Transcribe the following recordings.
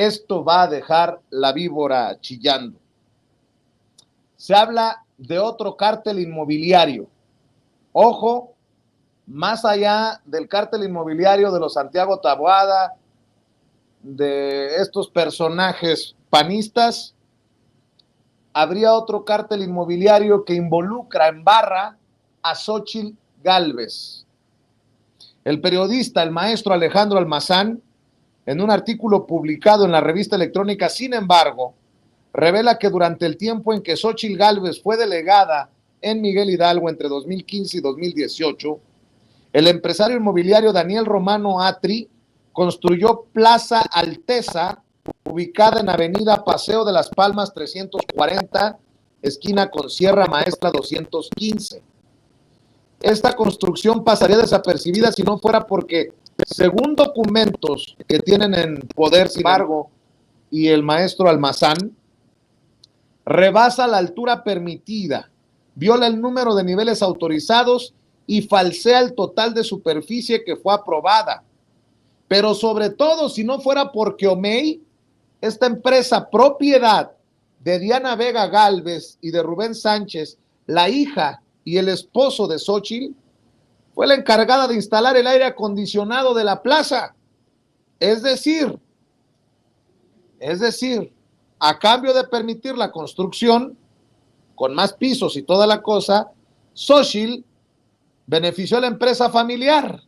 Esto va a dejar la víbora chillando. Se habla de otro cártel inmobiliario. Ojo, más allá del cártel inmobiliario de los Santiago Taboada, de estos personajes panistas, habría otro cártel inmobiliario que involucra en barra a Xóchitl Gálvez. El periodista, el maestro Alejandro Almazán, en un artículo publicado en la revista electrónica Sin Embargo, revela que durante el tiempo en que Xóchitl Gálvez fue delegada en Miguel Hidalgo entre 2015 y 2018, el empresario inmobiliario Daniel Romano Atri construyó Plaza Alteza, ubicada en Avenida Paseo de las Palmas 340, esquina con Sierra Maestra 215. Esta construcción pasaría desapercibida si no fuera porque, según documentos que tienen en poder, sin embargo, y el maestro Almazán, rebasa la altura permitida, viola el número de niveles autorizados y falsea el total de superficie que fue aprobada. Pero sobre todo, si no fuera porque OMEI, esta empresa propiedad de Diana Vega Gálvez y de Rubén Sánchez, la hija y el esposo de Xóchitl, fue la encargada de instalar el aire acondicionado de la plaza. Es decir, a cambio de permitir la construcción con más pisos y toda la cosa, Xóchitl benefició a la empresa familiar.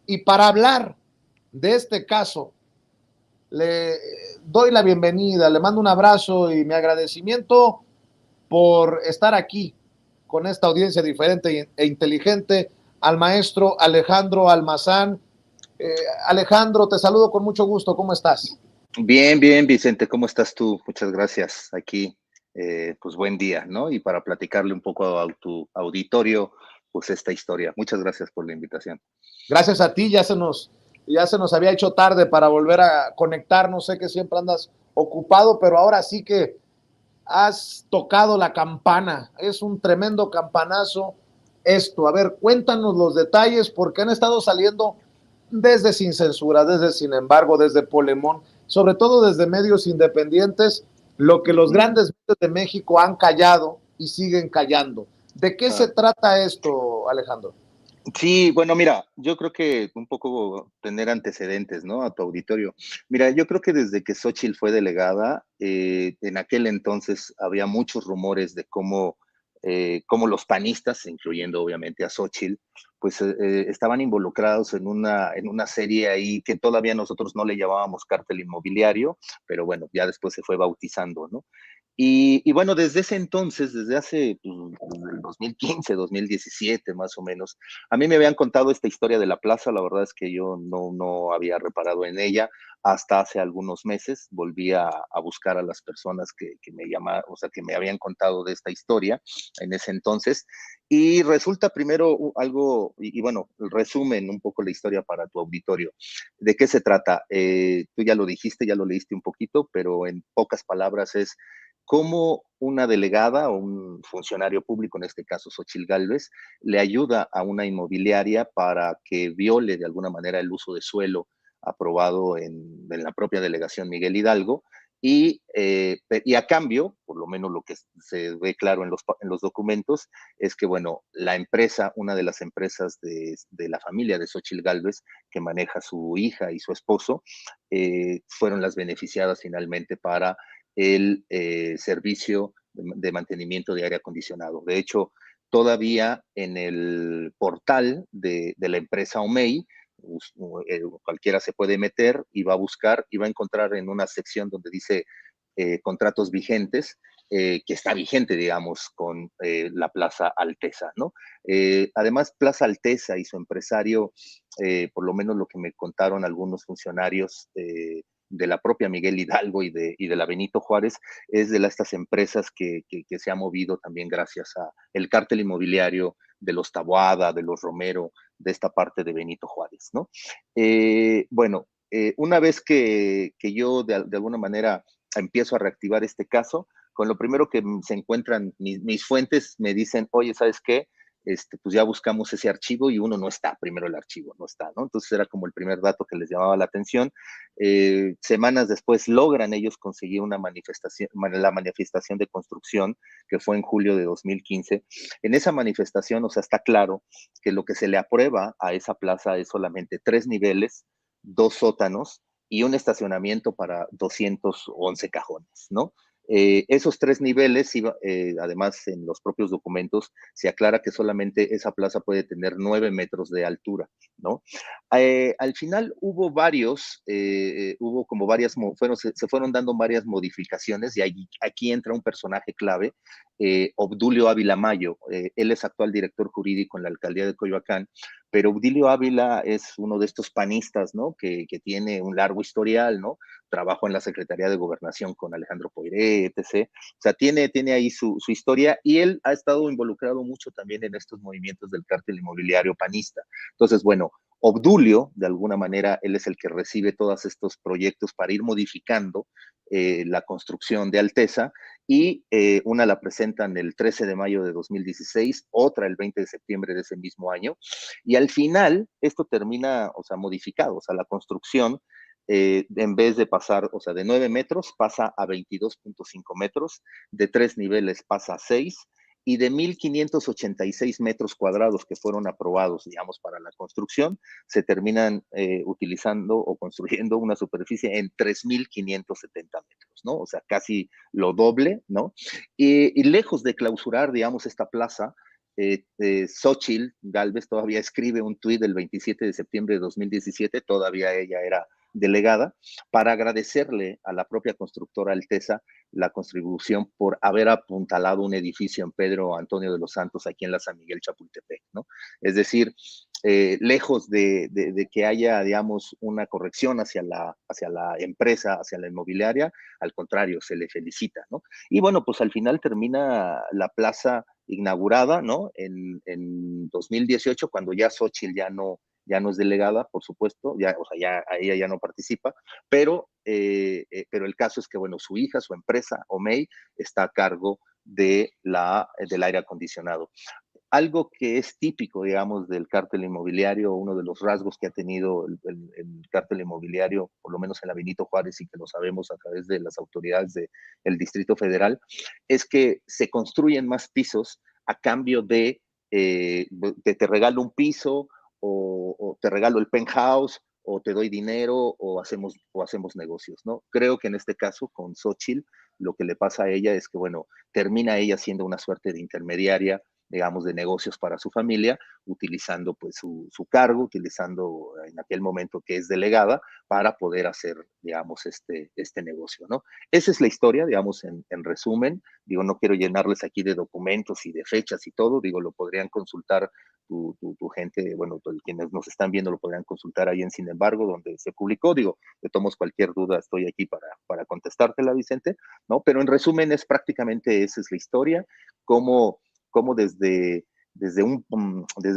Y para hablar de este caso, le doy la bienvenida, le mando un abrazo y mi agradecimiento por estar aquí con esta audiencia diferente e inteligente al maestro Alejandro Almazán. Alejandro, te saludo con mucho gusto, ¿cómo estás? Bien, bien, Vicente, ¿cómo estás tú? Muchas gracias. Aquí, pues buen día, ¿no? Y para platicarle un poco a tu auditorio, pues esta historia. Muchas gracias por la invitación. Gracias a ti, ya se nos había hecho tarde para volver a conectarnos. Sé que siempre andas ocupado, pero ahora sí que has tocado la campana. Es un tremendo campanazo esto. A ver, cuéntanos los detalles, porque han estado saliendo desde Sin Censura, desde Sin Embargo, desde Polemón, sobre todo desde medios independientes, lo que los grandes medios de México han callado y siguen callando. ¿De qué se trata esto, Alejandro? Sí, bueno, mira, yo creo que un poco tener antecedentes, ¿no? A tu auditorio. Mira, yo creo que desde que Xóchitl fue delegada, en aquel entonces había muchos rumores de cómo los panistas, incluyendo obviamente a Xóchitl, pues estaban involucrados en una serie ahí que todavía nosotros no le llamábamos cártel inmobiliario, pero bueno, ya después se fue bautizando, ¿no? Y bueno, desde ese entonces, desde hace pues, desde el 2015, 2017 más o menos, a mí me habían contado esta historia de la plaza, la verdad es que yo no había reparado en ella hasta hace algunos meses, volví a buscar a las personas que me llamaron, o sea, que me habían contado de esta historia en ese entonces, y resulta primero algo, y bueno, resumen un poco la historia para tu auditorio. ¿De qué se trata? Tú ya lo dijiste, ya lo leíste un poquito, pero en pocas palabras es cómo una delegada o un funcionario público, en este caso Xóchitl Gálvez, le ayuda a una inmobiliaria para que viole de alguna manera el uso de suelo aprobado en la propia delegación Miguel Hidalgo y a cambio, por lo menos lo que se ve claro en los documentos, es que, bueno, la empresa, una de las empresas de la familia de Xóchitl Gálvez, que maneja su hija y su esposo, fueron las beneficiadas finalmente para el servicio de mantenimiento de aire acondicionado. De hecho, todavía en el portal de la empresa OMEI, cualquiera se puede meter y va a buscar y va a encontrar en una sección donde dice contratos vigentes, que está vigente, digamos, con la Plaza Alteza, ¿no? Además, Plaza Alteza y su empresario, por lo menos lo que me contaron algunos funcionarios de la propia Miguel Hidalgo y de la Benito Juárez, es de estas empresas que se ha movido también gracias a el cártel inmobiliario de los Taboada, de los Romero, de esta parte de Benito Juárez, ¿no? Bueno, una vez que yo de alguna manera empiezo a reactivar este caso, con lo primero que se encuentran mis fuentes me dicen, oye, ¿sabes qué? pues ya buscamos ese archivo y uno no está, primero el archivo no está, ¿no? Entonces era como el primer dato que les llamaba la atención. Semanas después logran ellos conseguir una manifestación, la manifestación de construcción, que fue en julio de 2015. En esa manifestación, o sea, está claro que lo que se le aprueba a esa plaza es solamente 3 niveles, 2 sótanos y un estacionamiento para 211 cajones, ¿no? Esos 3 niveles, además en los propios documentos, se aclara que solamente esa plaza puede tener 9 metros de altura, ¿no? Al final hubo como varias, se fueron dando varias modificaciones y aquí entra un personaje clave, Obdulio Ávila Mayo. Él es actual director jurídico en la alcaldía de Coyoacán, pero Obdulio Ávila es uno de estos panistas, ¿no? Que tiene un largo historial, ¿no? Trabajó en la Secretaría de Gobernación con Alejandro Poiré, etc. O sea, tiene ahí su historia y él ha estado involucrado mucho también en estos movimientos del cártel inmobiliario panista. Entonces, bueno, Obdulio, de alguna manera, él es el que recibe todos estos proyectos para ir modificando la construcción de Alteza y una la presentan el 13 de mayo de 2016, otra el 20 de septiembre de ese mismo año, y al final esto termina, o sea, modificado, o sea, la construcción en vez de pasar, o sea, de 9 metros pasa a 22.5 metros, de 3 niveles pasa a 6 y de 1.586 metros cuadrados que fueron aprobados, digamos, para la construcción, se terminan utilizando o construyendo una superficie en 3.570 metros, ¿no? O sea, casi lo doble, ¿no? Y lejos de clausurar, digamos, esta plaza, Xochitl Gálvez todavía escribe un tuit del 27 de septiembre de 2017, todavía ella era delegada, para agradecerle a la propia constructora Alteza la contribución por haber apuntalado un edificio en Pedro Antonio de los Santos, aquí en la San Miguel Chapultepec, ¿no? Es decir, lejos de que haya, digamos, una corrección hacia la empresa, hacia la inmobiliaria, al contrario, se le felicita, ¿no? Y bueno, pues al final termina la plaza inaugurada, ¿no? En 2018, cuando ya Xochitl ya no es delegada, por supuesto, ya, o sea, ya ella ya no participa, pero el caso es que, bueno, su hija, su empresa, OMEI, está a cargo del aire acondicionado. Algo que es típico, digamos, del cártel inmobiliario, uno de los rasgos que ha tenido el cártel inmobiliario, por lo menos en la Benito Juárez, y que lo sabemos a través de las autoridades del Distrito Federal, es que se construyen más pisos a cambio de te regalo un piso o te regalo el penthouse o te doy dinero o hacemos negocios, ¿no? Creo que en este caso con Xochitl lo que le pasa a ella es que, bueno, termina ella siendo una suerte de intermediaria, digamos, de negocios para su familia, utilizando pues su cargo, utilizando en aquel momento que es delegada para poder hacer, digamos, este negocio, ¿no? Esa es la historia, digamos, en resumen. Digo, no quiero llenarles aquí de documentos y de fechas y todo, digo, lo podrían consultar tu gente, bueno, quienes nos están viendo lo podrían consultar ahí en Sin embargo, donde se publicó, digo, de tomos cualquier duda estoy aquí para contestártela, Vicente, ¿no? Pero en resumen es prácticamente esa es la historia, cómo desde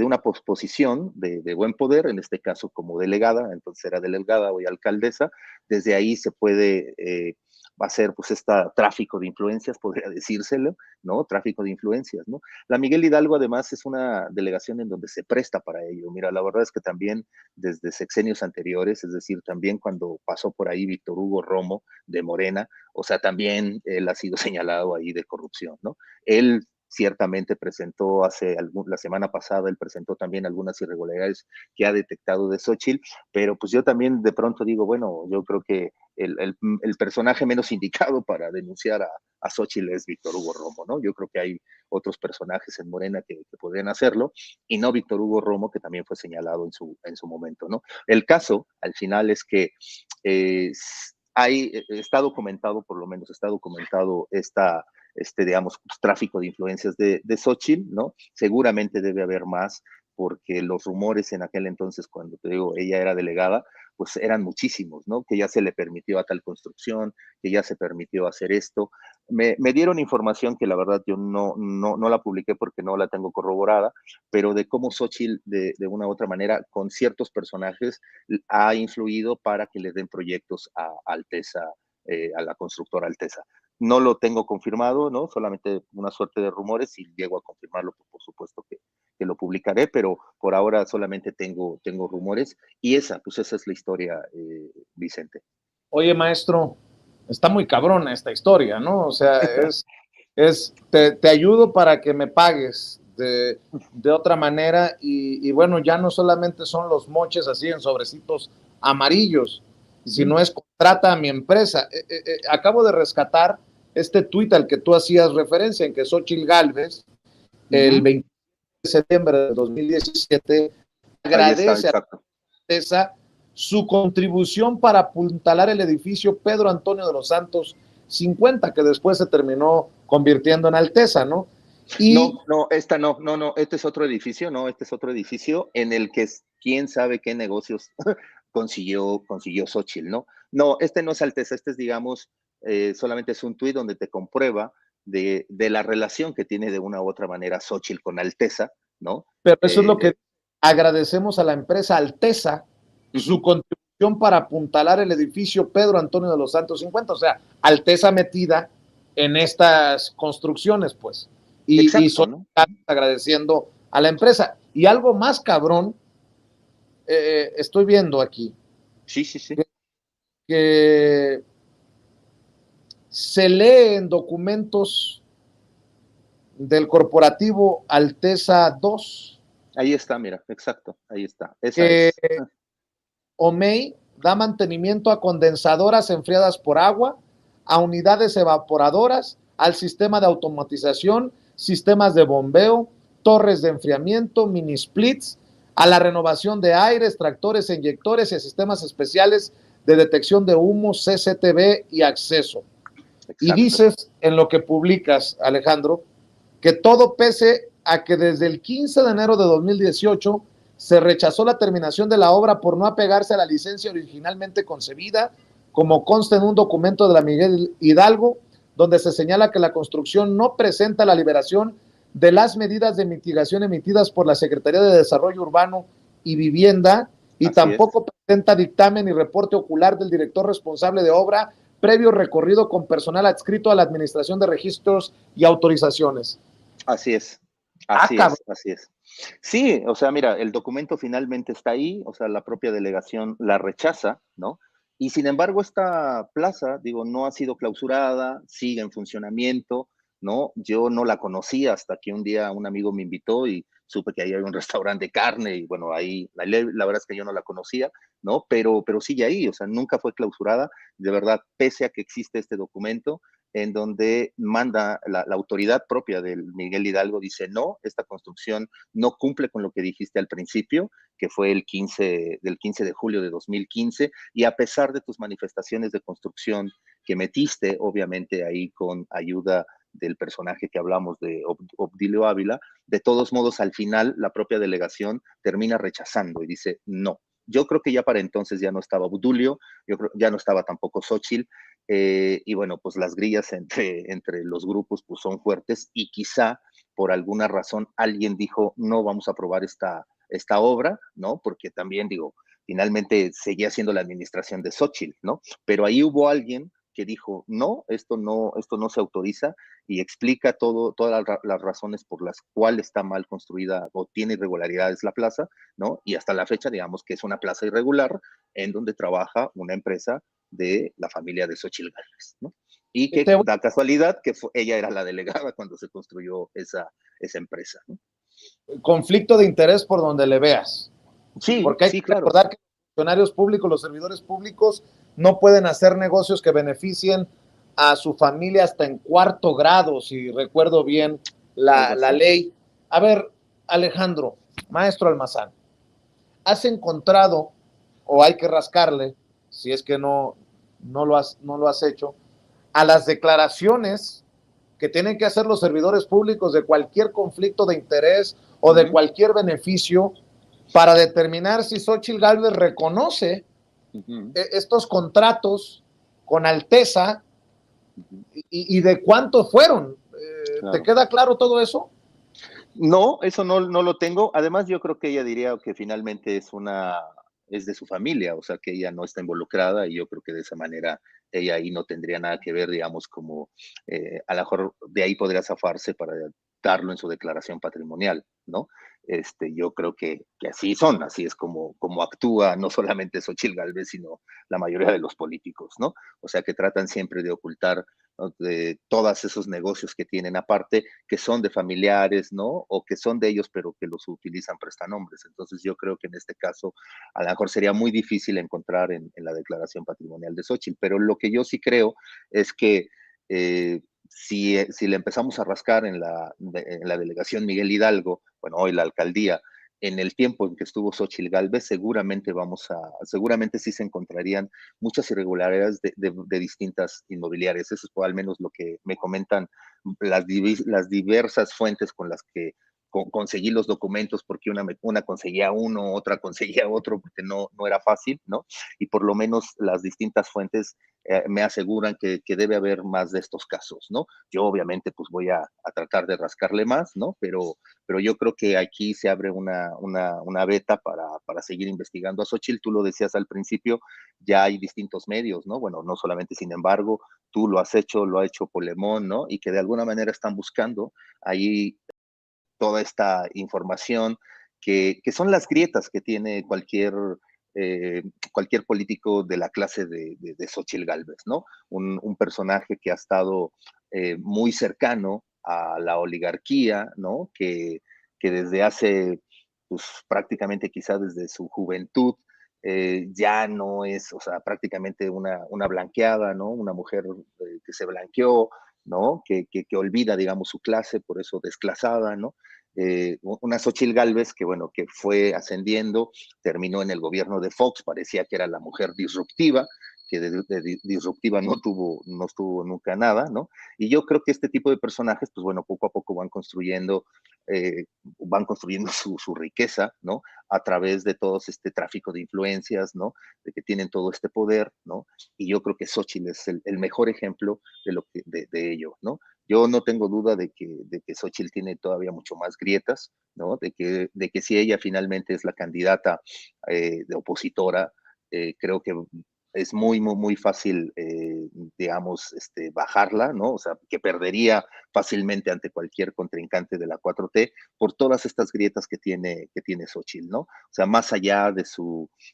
una posición de buen poder, en este caso como delegada, entonces era delegada, hoy alcaldesa, desde ahí se puede hacer pues tráfico de influencias, podría decírselo, ¿no? Tráfico de influencias, ¿no? La Miguel Hidalgo además es una delegación en donde se presta para ello. Mira, la verdad es que también desde sexenios anteriores, es decir, también cuando pasó por ahí Víctor Hugo Romo de Morena, o sea, también él ha sido señalado ahí de corrupción, ¿no? Él ciertamente presentó la semana pasada, él presentó también algunas irregularidades que ha detectado de Xochitl, pero pues yo también de pronto digo, bueno, yo creo que el personaje menos indicado para denunciar a Xochitl es Víctor Hugo Romo, ¿no? Yo creo que hay otros personajes en Morena que podrían hacerlo, y no Víctor Hugo Romo, que también fue señalado en su momento, ¿no? El caso, al final, es que está documentado, por lo menos está documentado digamos, pues, tráfico de influencias de Xochitl, ¿no? Seguramente debe haber más, porque los rumores en aquel entonces, cuando te digo, ella era delegada, pues eran muchísimos, ¿no? Que ya se le permitió a tal construcción, que ya se permitió hacer esto. Me dieron información que la verdad yo no la publiqué porque no la tengo corroborada, pero de cómo Xochitl, de una u otra manera, con ciertos personajes, ha influido para que le den proyectos a Alteza, a la constructora Alteza. No lo tengo confirmado, ¿no? Solamente una suerte de rumores y llego a confirmarlo, por supuesto que lo publicaré, pero por ahora solamente tengo rumores y pues esa es la historia, Vicente. Oye, maestro, está muy cabrona esta historia, ¿no? O sea, te ayudo para que me pagues de otra manera y bueno, ya no solamente son los moches así en sobrecitos amarillos, sino es contrata a mi empresa. Acabo de rescatar este tuit al que tú hacías referencia, en que Xóchitl Gálvez, el 20 de septiembre de 2017, Ahí está, agradece a exacto. la su contribución para apuntalar el edificio Pedro Antonio de los Santos 50, que después se terminó convirtiendo en Alteza, ¿no? Y no, este es otro edificio, en el que quién sabe qué negocios consiguió Xóchitl, ¿no? No, este no es Alteza, este es, digamos, solamente es un tuit donde te comprueba de la relación que tiene de una u otra manera Xóchitl con Alteza, ¿no? Pero eso es lo que agradecemos a la empresa Alteza, su contribución para apuntalar el edificio Pedro Antonio de los Santos 50, o sea, Alteza metida en estas construcciones, pues. Y son ¿no? agradeciendo a la empresa. Y algo más cabrón, estoy viendo aquí. Sí. Que se lee en documentos del corporativo Alteza 2. Ahí está, mira, exacto, ahí está. Esa Que es. OMEI da mantenimiento a condensadoras enfriadas por agua, a unidades evaporadoras, al sistema de automatización, sistemas de bombeo, torres de enfriamiento, mini splits, a la renovación de aire, extractores e inyectores y a sistemas especiales de detección de humo, CCTV y acceso. Exacto. Y dices en lo que publicas, Alejandro, que todo pese a que desde el 15 de enero de 2018 se rechazó la terminación de la obra por no apegarse a la licencia originalmente concebida, como consta en un documento de la Miguel Hidalgo, donde se señala que la construcción no presenta la liberación de las medidas de mitigación emitidas por la Secretaría de Desarrollo Urbano y Vivienda, y tampoco presenta dictamen y reporte ocular del director responsable de obra previo recorrido con personal adscrito a la Administración de Registros y Autorizaciones. Así es. Así es. Sí, o sea, mira, el documento finalmente está ahí, o sea, la propia delegación la rechaza, ¿no? Y sin embargo, esta plaza, digo, no ha sido clausurada, sigue en funcionamiento, ¿no? Yo no la conocía hasta que un día un amigo me invitó y supe que ahí hay un restaurante de carne y bueno, ahí la verdad es que yo no la conocía, ¿no? Pero sigue ahí, o sea, nunca fue clausurada, de verdad, pese a que existe este documento, en donde manda la autoridad propia del Miguel Hidalgo, dice, no, esta construcción no cumple con lo que dijiste al principio, que fue del 15 de julio de 2015, y a pesar de tus manifestaciones de construcción que metiste, obviamente ahí con ayuda del personaje que hablamos de Obdilio Ávila, de todos modos al final la propia delegación termina rechazando y dice no. Yo creo que ya para entonces ya no estaba Obdulio, yo creo ya no estaba tampoco Xóchitl, y bueno, pues las grillas entre los grupos pues son fuertes y quizá por alguna razón alguien dijo no vamos a aprobar esta obra, ¿no? Porque también digo, finalmente seguía siendo la administración de Xóchitl, ¿no? Pero ahí hubo alguien que dijo, no, esto no se autoriza y explica todas las razones por las cuales está mal construida o tiene irregularidades la plaza, ¿no? Y hasta la fecha, digamos que es una plaza irregular en donde trabaja una empresa de la familia de Xóchitl Gálvez, ¿no? Y que da casualidad que ella era la delegada cuando se construyó esa empresa, ¿no? Conflicto de interés por donde le veas. Sí, porque hay sí, que claro. recordar que los funcionarios públicos, los servidores públicos, no pueden hacer negocios que beneficien a su familia hasta en cuarto grado, si recuerdo bien la ley. A ver, Alejandro, maestro Almazán, ¿has encontrado, o hay que rascarle, si es que no lo has hecho, a las declaraciones que tienen que hacer los servidores públicos de cualquier conflicto de interés o de cualquier beneficio para determinar si Xóchitl Gálvez reconoce estos contratos con Alteza y de cuántos fueron? ¿Te queda claro todo eso? No, eso no lo tengo. Además, yo creo que ella diría que finalmente es de su familia, o sea, que ella no está involucrada y yo creo que de esa manera ella ahí no tendría nada que ver, digamos, como a lo mejor de ahí podría zafarse para darlo en su declaración patrimonial, ¿no? Yo creo que así son, así es como actúa no solamente Xochitl Gálvez, sino la mayoría de los políticos, ¿no? O sea, que tratan siempre de ocultar, ¿no?, de todos esos negocios que tienen aparte, que son de familiares, ¿no? O que son de ellos, pero que los utilizan prestanombres. Entonces yo creo que en este caso a lo mejor sería muy difícil encontrar en la declaración patrimonial de Xochitl, pero lo que yo sí creo es que si le empezamos a rascar en la delegación Miguel Hidalgo, bueno, hoy la alcaldía, en el tiempo en que estuvo Xochitl Gálvez, seguramente sí se encontrarían muchas irregularidades de distintas inmobiliarias. Eso es al menos lo que me comentan las diversas fuentes con las que conseguí los documentos, porque una conseguía uno, otra conseguía otro, porque no era fácil, ¿no? Y por lo menos las distintas fuentes me aseguran que debe haber más de estos casos, ¿no? Yo obviamente pues voy a tratar de rascarle más, ¿no? Pero yo creo que aquí se abre una beta para seguir investigando a Xochitl. Tú lo decías al principio, ya hay distintos medios, ¿no? Bueno, no solamente, sin embargo, tú lo has hecho, lo ha hecho Polemón, ¿no? Y que de alguna manera están buscando ahí toda esta información que son las grietas que tiene cualquier político de la clase de Xochitl Gálvez, ¿no? Un personaje que ha estado muy cercano a la oligarquía, ¿no? Que desde hace, pues prácticamente quizá desde su juventud, ya no es, o sea, prácticamente una blanqueada, ¿no? Una mujer que se blanqueó, ¿no? Que olvida, digamos, su clase, por eso desclasada, ¿no? Una Xochitl Gálvez que, bueno, que fue ascendiendo, terminó en el gobierno de Fox, parecía que era la mujer disruptiva, que de disruptiva no estuvo nunca nada, ¿no? Y yo creo que este tipo de personajes, pues bueno, poco a poco van construyendo su riqueza, ¿no? A través de todo este tráfico de influencias, ¿no? De que tienen todo este poder, ¿no? Y yo creo que Xochitl es el mejor ejemplo de ello, ¿no? Yo no tengo duda de que Xochitl tiene todavía mucho más grietas, ¿no? De que si ella finalmente es la candidata de opositora, creo que es muy, muy, muy fácil, digamos, bajarla, ¿no? O sea, que perdería fácilmente ante cualquier contrincante de la 4T por todas estas grietas que tiene Xochitl, ¿no? O sea, más allá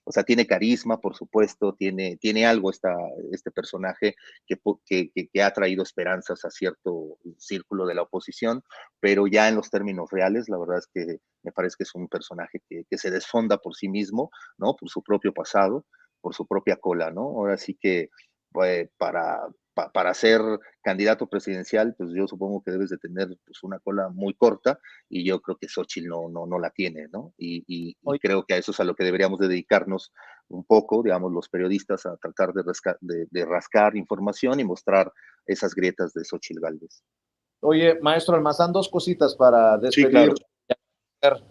o sea, tiene carisma, por supuesto, tiene algo este personaje que ha traído esperanzas a cierto círculo de la oposición, pero ya en los términos reales, la verdad es que me parece que es un personaje que se desfonda por sí mismo, ¿no? Por su propio pasado, por su propia cola, ¿no? Ahora sí que para ser candidato presidencial, pues yo supongo que debes de tener pues, una cola muy corta y yo creo que Xochitl no la tiene, ¿no? Y Oye, creo que a eso es a lo que deberíamos dedicarnos un poco, digamos, los periodistas, a tratar de rascar información y mostrar esas grietas de Xochitl Gálvez. oye, maestro Almazán, dos cositas para Sí, despedir claro.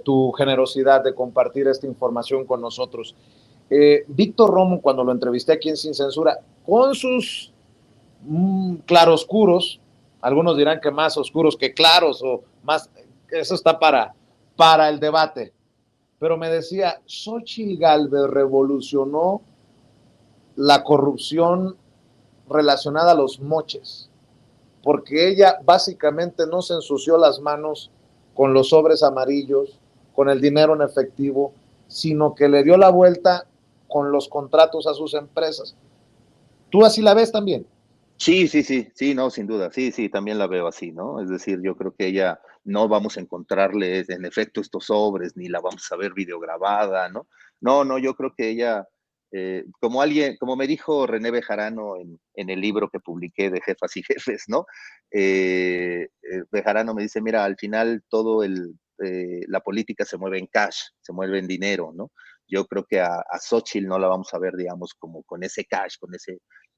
tu generosidad de compartir esta información con nosotros. Víctor Romo, cuando lo entrevisté aquí en Sin Censura, con sus claroscuros, algunos dirán que más oscuros que claros, o más, eso está para el debate, pero me decía, Xochitl Gálvez revolucionó la corrupción relacionada a los moches, porque ella básicamente no se ensució las manos con los sobres amarillos, con el dinero en efectivo, sino que le dio la vuelta con los contratos a sus empresas. ¿Tú así la ves también? Sí, sí, sí, sí, no, sin duda, sí, sí, también la veo así, ¿no? Es decir, yo creo que ella no vamos a encontrarle en efecto estos sobres, ni la vamos a ver videograbada, ¿no? No, no, yo creo que ella, como me dijo René Bejarano en el libro que publiqué de Jefas y Jefes, ¿no? Bejarano me dice, mira, al final la política se mueve en cash, se mueve en dinero, ¿no? Yo creo que a Xochitl no la vamos a ver, digamos, como con ese cash,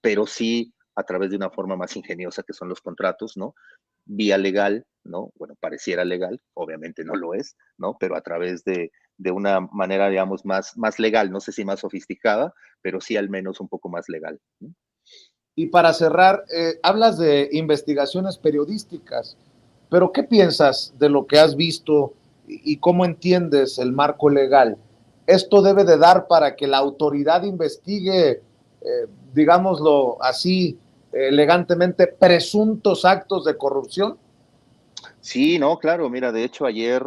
pero sí a través de una forma más ingeniosa que son los contratos, ¿no? Vía legal, ¿no? Bueno, pareciera legal, obviamente no lo es, ¿no? Pero a través de una manera, digamos, más legal, no sé si más sofisticada, pero sí al menos un poco más legal, ¿no? Y para cerrar, hablas de investigaciones periodísticas, pero ¿qué piensas de lo que has visto y cómo entiendes el marco legal? ¿Esto debe de dar para que la autoridad investigue, digámoslo así, elegantemente, presuntos actos de corrupción? Sí, no, claro, mira, de hecho ayer,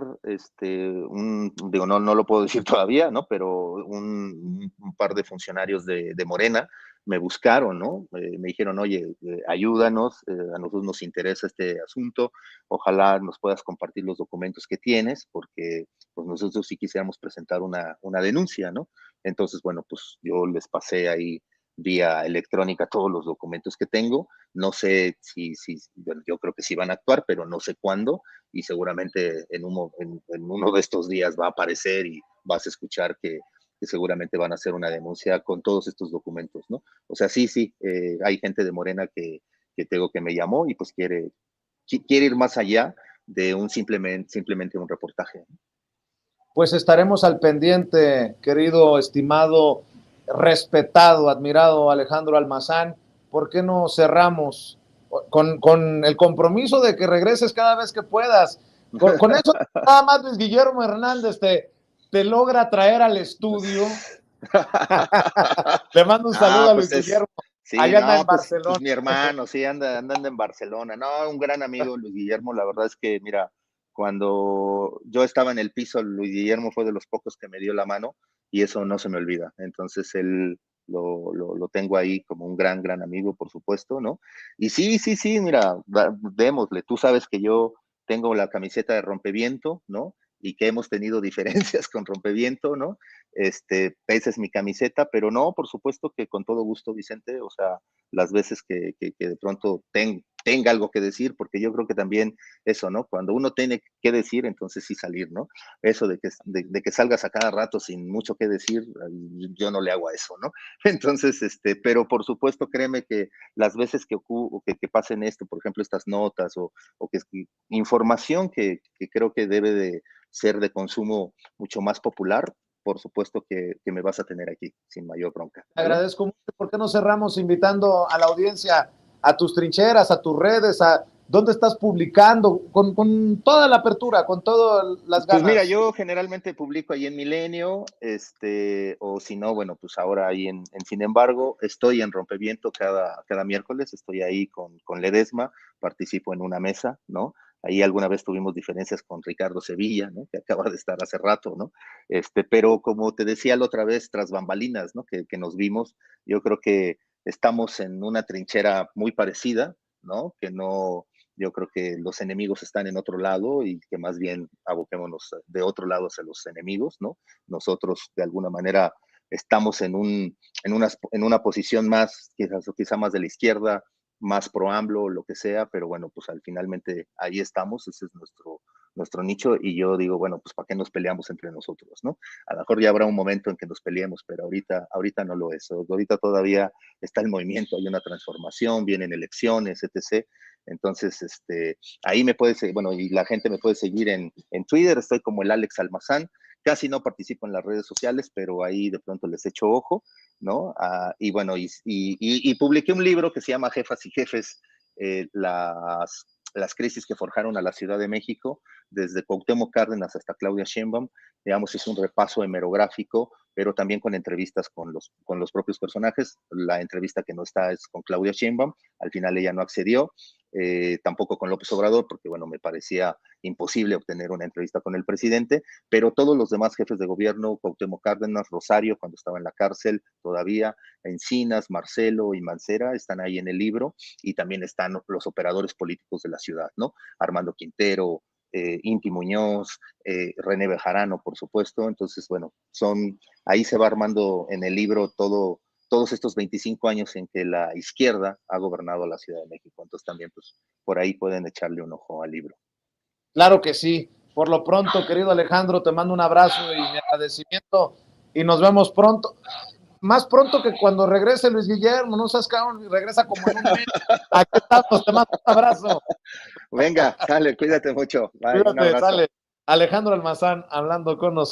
digo, no lo puedo decir todavía, ¿no? Pero un par de funcionarios de Morena me buscaron, ¿no? Me dijeron, oye, ayúdanos, a nosotros nos interesa este asunto, ojalá nos puedas compartir los documentos que tienes, porque pues nosotros sí quisiéramos presentar una denuncia, ¿no? Entonces, bueno, pues yo les pasé ahí vía electrónica todos los documentos que tengo. No sé bueno, yo creo que sí van a actuar, pero no sé cuándo, y seguramente en uno de estos días va a aparecer y vas a escuchar que seguramente van a hacer una denuncia con todos estos documentos, ¿no? O sea, sí, hay gente de Morena que tengo que me llamó y pues quiere ir más allá de simplemente un reportaje, ¿no? Pues estaremos al pendiente, querido, estimado, respetado, admirado Alejandro Almazán. ¿Por qué no cerramos con el compromiso de que regreses cada vez que puedas? Con eso nada más Luis Guillermo Hernández te logra traer al estudio. Le mando un saludo Ah, a Luis pues Guillermo. sí, Allá anda en no, pues Barcelona. mi hermano, sí, andando en Barcelona. No, un gran amigo, Luis Guillermo. La verdad es que, mira, cuando yo estaba en el piso, Luis Guillermo fue de los pocos que me dio la mano y eso no se me olvida. Entonces, él lo tengo ahí como un gran amigo, por supuesto, ¿no? Y sí, mira, démosle. Tú sabes que yo tengo la camiseta de Rompeviento, ¿no? Y que hemos tenido diferencias con Rompeviento, ¿no? Esa es mi camiseta, pero no, por supuesto que con todo gusto, Vicente, o sea, las veces que de pronto tenga algo que decir, porque yo creo que también eso, ¿no? Cuando uno tiene que decir, entonces sí salir, ¿no? Eso de que salgas a cada rato sin mucho que decir, yo no le hago a eso, ¿no? Entonces, pero por supuesto, créeme que las veces que pasen esto, por ejemplo, estas notas o que información que creo que debe de ser de consumo mucho más popular, por supuesto que me vas a tener aquí sin mayor bronca, Te ¿vale? agradezco mucho. ¿Por qué no cerramos invitando a la audiencia a tus trincheras, a tus redes, a dónde estás publicando, con toda la apertura, con todas las Pues mira, ganas? yo generalmente publico ahí en Milenio, o si no, bueno, pues ahora ahí Sin embargo, estoy en Rompeviento cada miércoles, estoy ahí con Ledesma, participo en una mesa, ¿no? Ahí alguna vez tuvimos diferencias con Ricardo Sevilla, ¿no? Que acaba de estar hace rato, ¿no? Pero como te decía la otra vez, tras bambalinas, ¿no? Que nos vimos, yo creo que estamos en una trinchera muy parecida, ¿no? Que no, yo creo que los enemigos están en otro lado y que más bien aboquémonos de otro lado hacia los enemigos, ¿no? Nosotros de alguna manera estamos en una posición más, quizá más de la izquierda, más pro AMLO, lo que sea, pero bueno, pues al finalmente ahí estamos, ese es nuestro nicho y yo digo, bueno, pues ¿para qué nos peleamos entre nosotros, no? A lo mejor ya habrá un momento en que nos peleemos, pero ahorita no lo es. Ahorita todavía está el movimiento, hay una transformación, vienen elecciones, etc. Entonces, ahí me puedes, bueno, y la gente me puede seguir en Twitter, estoy como el Alex Almazán, casi no participo en las redes sociales, pero ahí de pronto les echo ojo, ¿no? Y bueno, y publiqué un libro que se llama Jefas y Jefes, las crisis que forjaron a la Ciudad de México, desde Cuauhtémoc Cárdenas hasta Claudia Sheinbaum, digamos, es un repaso hemerográfico, pero también con entrevistas con los propios personajes. La entrevista que no está es con Claudia Sheinbaum, al final ella no accedió, tampoco con López Obrador, porque bueno, me parecía imposible obtener una entrevista con el presidente, pero todos los demás jefes de gobierno, Cuauhtémoc Cárdenas, Rosario, cuando estaba en la cárcel todavía, Encinas, Marcelo y Mancera, están ahí en el libro, y también están los operadores políticos de la ciudad, ¿no? Armando Quintero, Inti Muñoz, René Bejarano, por supuesto. Entonces, bueno, ahí se va armando en el libro todos estos 25 años en que la izquierda ha gobernado la Ciudad de México. Entonces también, pues, por ahí pueden echarle un ojo al libro. Claro que sí. Por lo pronto, querido Alejandro, te mando un abrazo y mi agradecimiento y nos vemos pronto. Más pronto que cuando regrese Luis Guillermo, no seas cabrón, regresa como en un mes. Aquí estamos, te mando un abrazo. Venga, sale, cuídate mucho. Bye, un Cuídate, abrazo. sale. Alejandro Almazán hablando con nosotros.